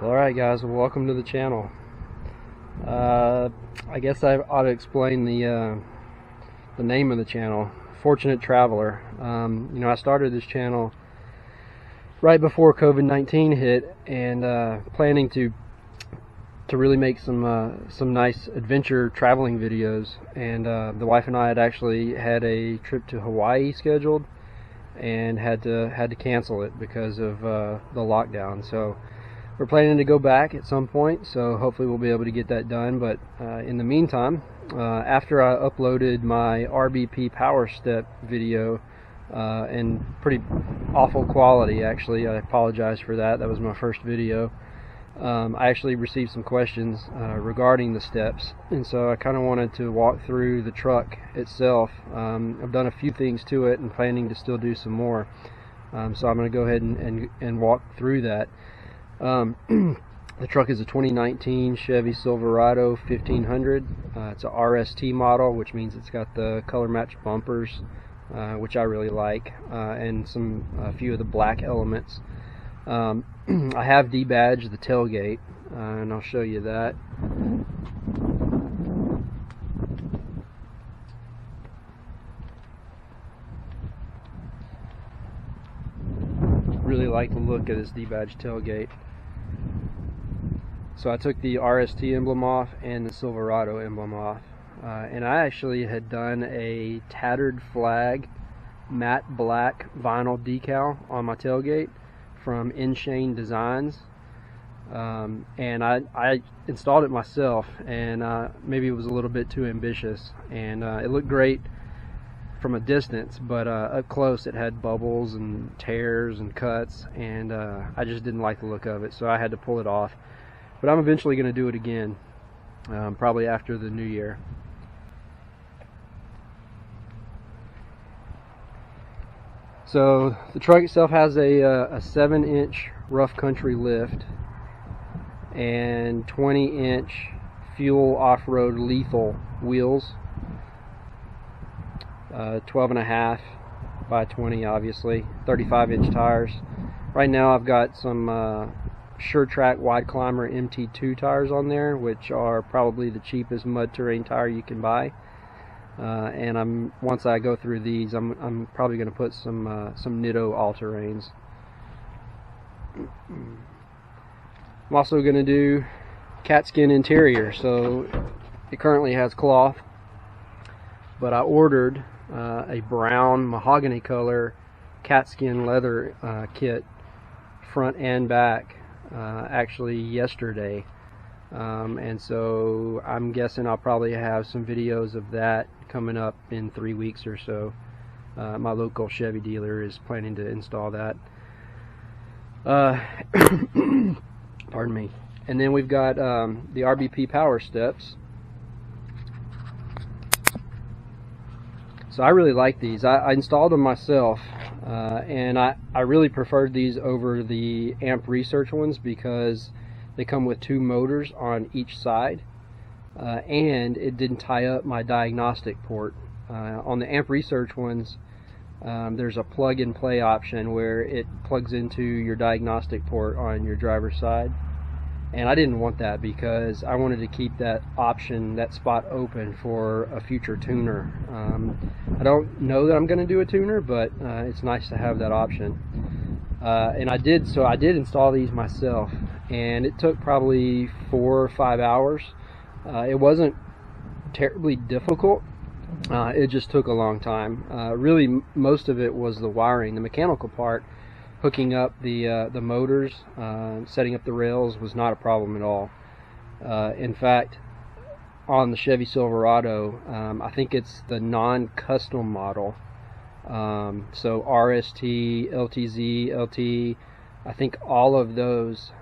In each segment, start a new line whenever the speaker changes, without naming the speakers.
Alright guys, well, welcome to the channel. I guess I ought to explain the name of the channel, Fortunate Traveler. I started this channel right before COVID-19 hit, and planning to really make some nice adventure traveling videos. And the wife and I had actually had a trip to Hawaii scheduled and had to cancel it because of the lockdown. So we're planning to go back at some point, so hopefully we'll be able to get that done. But in the meantime, after I uploaded my RBP power step video in pretty awful quality, actually, I apologize for that. That was my first video. I actually received some questions regarding the steps, and so I kind of wanted to walk through the truck itself. I've done a few things to it and planning to still do some more, so I'm going to go ahead and walk through that. The truck is a 2019 Chevy Silverado 1500. It's a RST model, which means it's got the color match bumpers, which I really like, and a few of the black elements. I have debadged the tailgate, and I'll show you that. Really like the look of this debadged tailgate. So I took the RST emblem off and the Silverado emblem off, and I actually had done a tattered flag matte black vinyl decal on my tailgate from In-Shane Designs, and I installed it myself, and maybe it was a little bit too ambitious, and it looked great from a distance, but up close it had bubbles and tears and cuts, and I just didn't like the look of it, so I had to pull it off. But I'm eventually going to do it again, probably after the new year. So the truck itself has a 7-inch rough country lift and 20-inch fuel off-road lethal wheels, 12.5 by 20, obviously, 35-inch tires. Right now I've got some SureTrack Wide Climber MT2 tires on there, which are probably the cheapest mud terrain tire you can buy. And once I go through these, I'm probably going to put some Nitto all-terrains. I'm also going to do cat skin interior. So it currently has cloth, but I ordered a brown mahogany color cat skin leather kit, front and back, actually yesterday, and so I'm guessing I'll probably have some videos of that coming up in 3 weeks or so. My local Chevy dealer is planning to install that. Pardon me. And then we've got the RBP power steps. So I really like these. I installed them myself, and I really preferred these over the Amp Research ones because they come with 2 motors on each side, and it didn't tie up my diagnostic port. On the Amp Research ones, there's a plug-and-play option where it plugs into your diagnostic port on your driver's side, and I didn't want that because I wanted to keep that option, that spot open for a future tuner. I don't know that I'm going to do a tuner, but it's nice to have that option. And I did install these myself, and it took probably 4 or 5 hours. It wasn't terribly difficult. It just took a long time. Really, most of it was the wiring. The mechanical part, hooking up the motors, setting up the rails, was not a problem at all. In fact, on the Chevy Silverado, I think it's the non-custom model, so RST, LTZ, LT, I think all of those,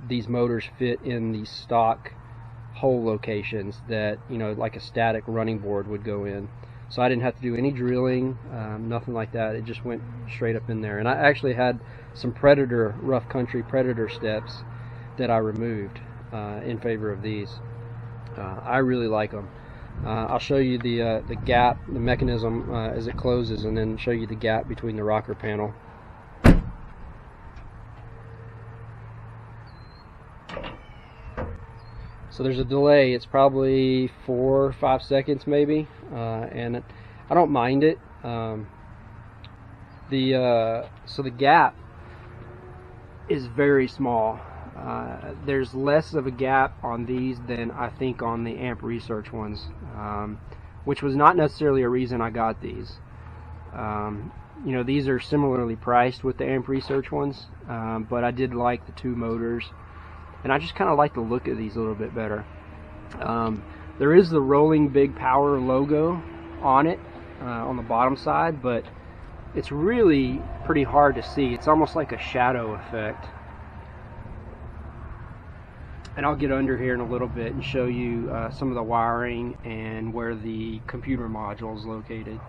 these motors fit in the stock hole locations that, like a static running board would go in. So I didn't have to do any drilling, nothing like that. It just went straight up in there. And I actually had some Predator, rough country Predator steps that I removed in favor of these. I really like them. I'll show you the gap, the mechanism as it closes, and then show you the gap between the rocker panel. So there's a delay. It's probably 4 or 5 seconds maybe, and I don't mind it. So the gap is very small. There's less of a gap on these than I think on the Amp Research ones, which was not necessarily a reason I got these. You know, these are similarly priced with the Amp Research ones, but I did like the 2 motors, and I just kind of like the look of these a little bit better. There is the Rolling Big Power logo on it, on the bottom side, but it's really pretty hard to see. It's almost like a shadow effect. And I'll get under here in a little bit and show you some of the wiring and where the computer module is located.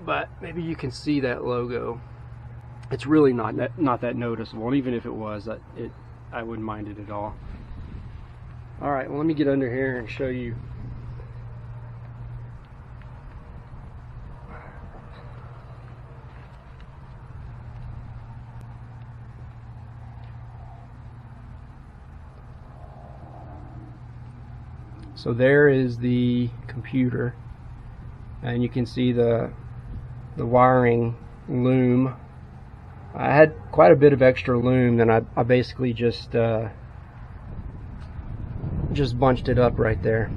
But maybe you can see that logo. It's really not that noticeable, and even if it was, I wouldn't mind it at all. All right, well, let me get under here and show you. So there is the computer, and you can see the wiring loom. I had quite a bit of extra loom, and I basically just bunched it up right there.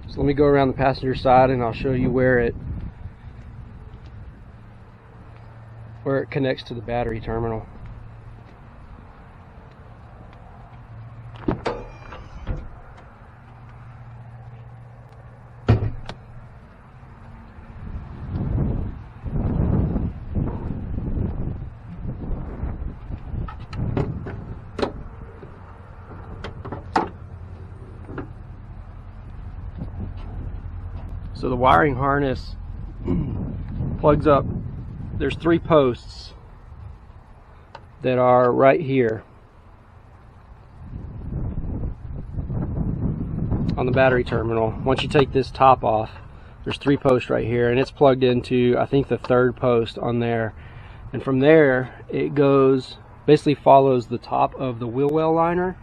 So let me go around the passenger side and I'll show you where it connects to the battery terminal. So the wiring harness plugs up. There's 3 posts that are right here on the battery terminal. Once you take this top off, there's 3 posts right here, and it's plugged into, I think, the 3rd post on there. And from there, it goes, basically follows the top of the wheel well liner,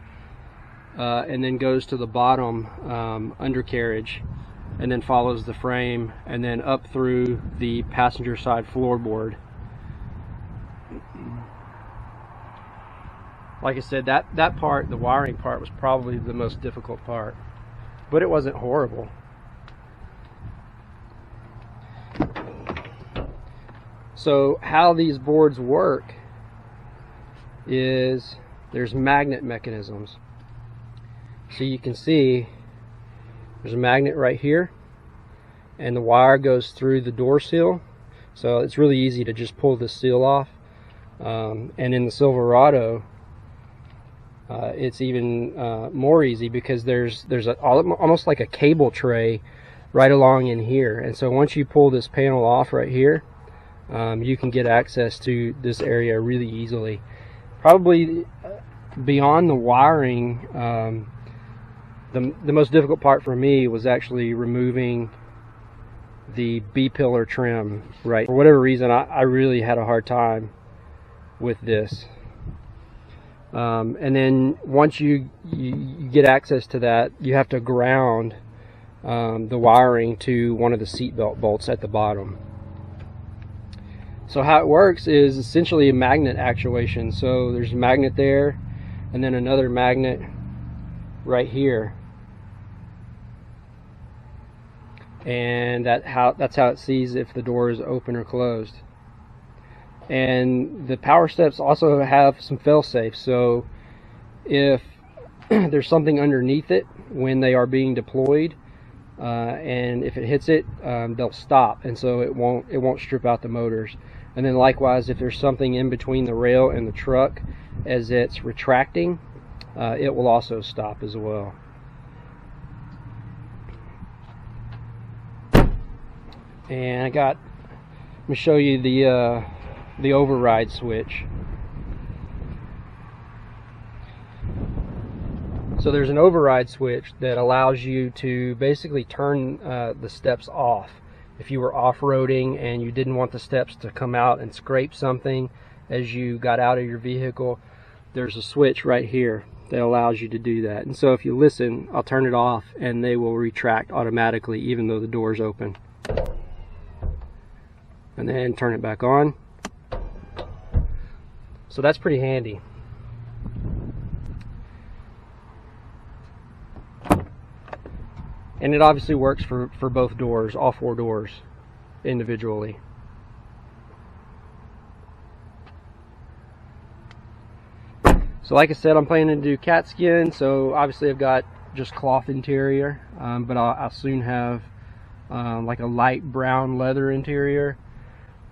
and then goes to the bottom undercarriage, and then follows the frame, and then up through the passenger side floorboard. Like I said, that part, the wiring part, was probably the most difficult part, but it wasn't horrible. So how these boards work is there's magnet mechanisms. So you can see there's a magnet right here, and the wire goes through the door seal, so it's really easy to just pull this seal off. And in the Silverado, it's even more easy, because there's almost like a cable tray right along in here, and so once you pull this panel off right here, you can get access to this area really easily. Probably beyond the wiring, the most difficult part for me was actually removing the B-pillar trim. Right, for whatever reason, I really had a hard time with this. And then once you get access to that, you have to ground the wiring to one of the seatbelt bolts at the bottom. So how it works is essentially a magnet actuation. So there's a magnet there, and then another magnet right here, and that's how it sees if the door is open or closed. And the power steps also have some fail-safes, so if there's something underneath it when they are being deployed, and if it hits it, they'll stop, and so it won't strip out the motors. And then likewise, if there's something in between the rail and the truck as it's retracting, it will also stop as well. And let me show you the override switch. So there's an override switch that allows you to basically turn the steps off. If you were off-roading and you didn't want the steps to come out and scrape something as you got out of your vehicle, there's a switch right here that allows you to do that. And so if you listen, I'll turn it off and they will retract automatically even though the door's open. And then turn it back on. So that's pretty handy. And it obviously works for both doors, all 4 doors individually. So like I said, I'm planning to do cat skin, so obviously I've got just cloth interior, but I'll soon have like a light brown leather interior.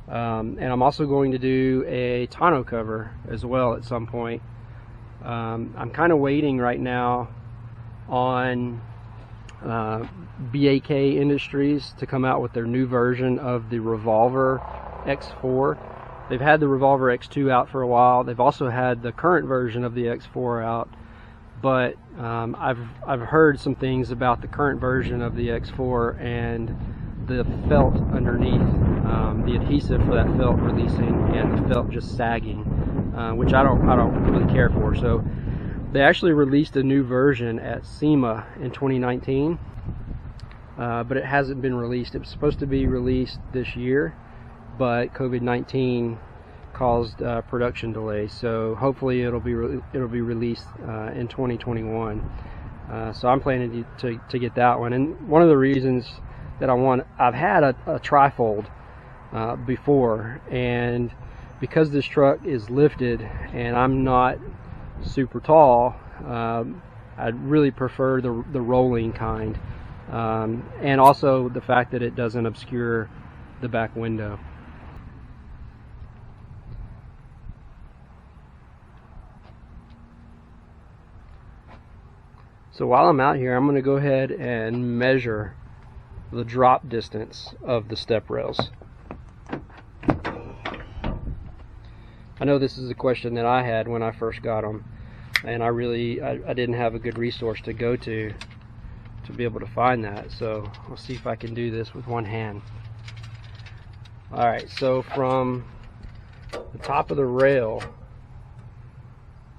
And I'm also going to do a tonneau cover as well at some point. I'm kind of waiting right now on BAK Industries to come out with their new version of the Revolver X4. They've had the Revolver X2 out for a while. They've also had the current version of the X4 out, but I've heard some things about the current version of the X4 and the felt underneath, the adhesive for that felt releasing and the felt just sagging, which I don't really care for. So they actually released a new version at SEMA in 2019, but it hasn't been released. It was supposed to be released this year, but COVID-19 caused production delays. So hopefully it'll be released in 2021. So I'm planning to get that one. And one of the reasons that I've had a trifold before, and because this truck is lifted and I'm not super tall, I really prefer the rolling kind, and also the fact that it doesn't obscure the back window. So while I'm out here, I'm going to go ahead and measure the drop distance of the step rails. I know this is a question that I had when I first got them, and I didn't have a good resource to go to be able to find that. So I'll see if I can do this with one hand. Alright, so from the top of the rail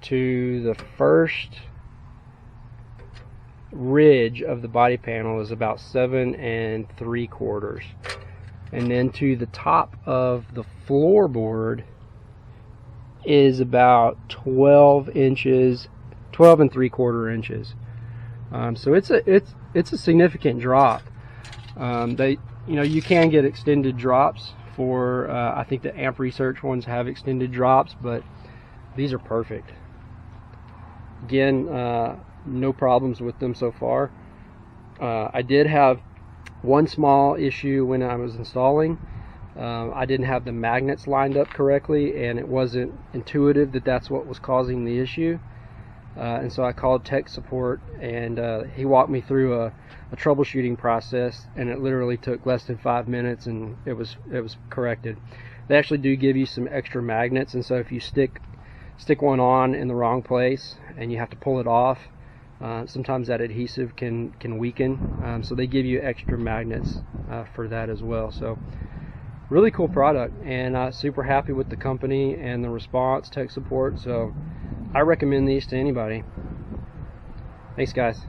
to the first ridge of the body panel is about 7 3/4, and then to the top of the floorboard is about 12 3/4 inches. So it's a significant drop. You can get extended drops for I think the Amp Research ones have extended drops, but these are perfect. Again, no problems with them so far. I did have one small issue when I was installing. I didn't have the magnets lined up correctly, and it wasn't intuitive that that's what was causing the issue. And so I called tech support, and he walked me through a troubleshooting process, and it literally took less than 5 minutes, and it was corrected. They actually do give you some extra magnets, and so if you stick one on in the wrong place and you have to pull it off, sometimes that adhesive can weaken. So they give you extra magnets for that as well. So really cool product, and super happy with the company and the response, tech support. So I recommend these to anybody. Thanks, guys.